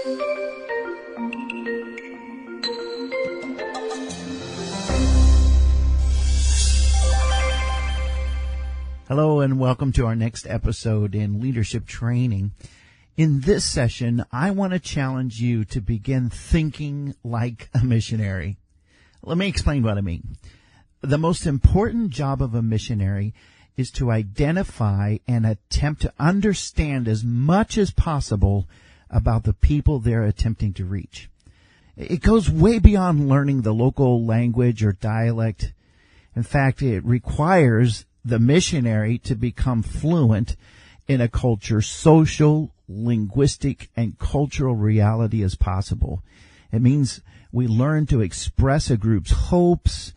Hello and welcome to our next episode in leadership training. In this session, I want to challenge you to begin thinking like a missionary. Let me explain what I mean. The most important job of a missionary is to identify and attempt to understand as much as possible about the people they're attempting to reach. It goes way beyond learning the local language or dialect. In fact, it requires the missionary to become fluent in a culture's social, linguistic, and cultural reality as possible. It means we learn to express a group's hopes,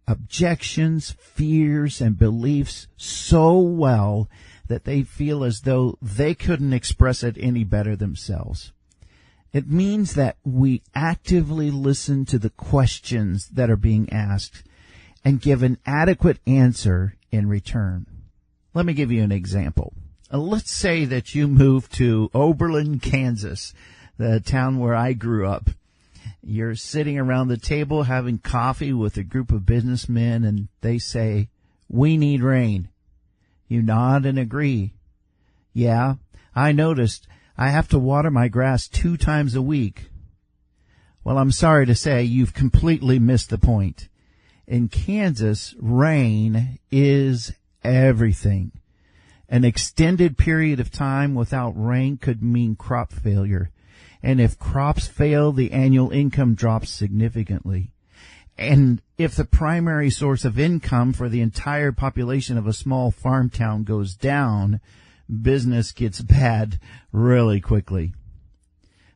objections, fears, and beliefs so well that they feel as though they couldn't express it any better themselves. It means that we actively listen to the questions that are being asked and give an adequate answer in return. Let me give you an example. Let's say that you move to Oberlin, Kansas, the town where I grew up. You're sitting around the table having coffee with a group of businessmen, and they say, "We need rain." You nod and agree. "Yeah, I noticed I have to water my grass 2 times a week." Well, I'm sorry to say you've completely missed the point. In Kansas, rain is everything. An extended period of time without rain could mean crop failure. And if crops fail, the annual income drops significantly. And if the primary source of income for the entire population of a small farm town goes down, business gets bad really quickly.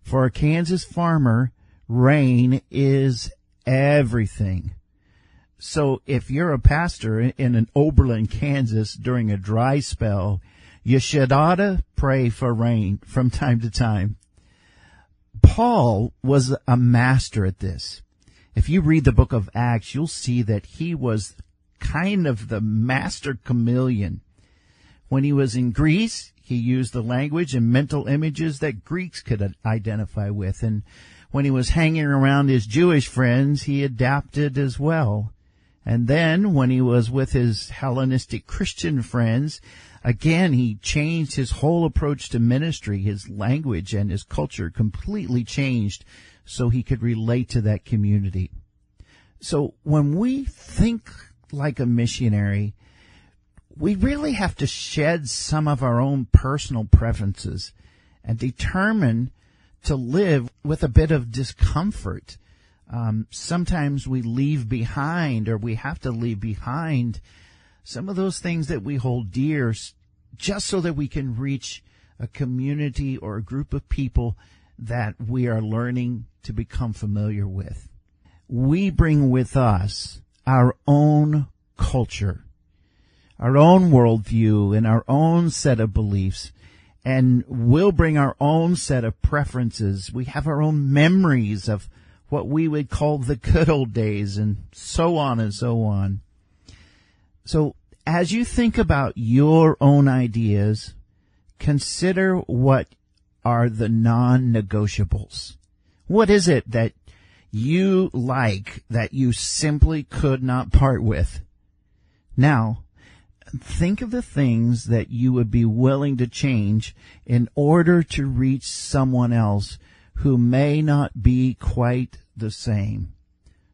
For a Kansas farmer, rain is everything. So if you're a pastor in an Oberlin, Kansas during a dry spell, you should oughta pray for rain from time to time. Paul was a master at this. If you read the book of Acts, you'll see that he was kind of the master chameleon. When he was in Greece, he used the language and mental images that Greeks could identify with. And when he was hanging around his Jewish friends, he adapted as well. And then when he was with his Hellenistic Christian friends, again, he changed his whole approach to ministry. His language and his culture completely changed so he could relate to that community. So when we think like a missionary, we really have to shed some of our own personal preferences and determine to live with a bit of discomfort. Sometimes we leave behind, or we have to leave behind, some of those things that we hold dear just so that we can reach a community or a group of people that we are learning to become familiar with. We bring with us our own culture, our own worldview, and our own set of beliefs, and we'll bring our own set of preferences. We have our own memories of what we would call the good old days, and so on and so on. So as you think about your own ideas, consider what are the non-negotiables. What is it that you like that you simply could not part with? Now, think of the things that you would be willing to change in order to reach someone else who may not be quite the same,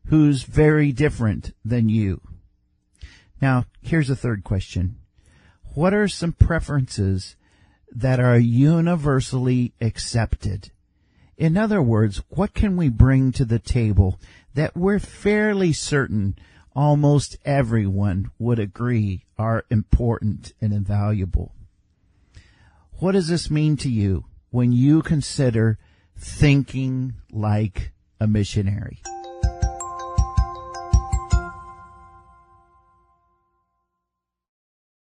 who's very different than you. Now, here's a third question. What are some preferences that are universally accepted? In other words, what can we bring to the table that we're fairly certain almost everyone would agree are important and invaluable? What does this mean to you when you consider thinking like a missionary?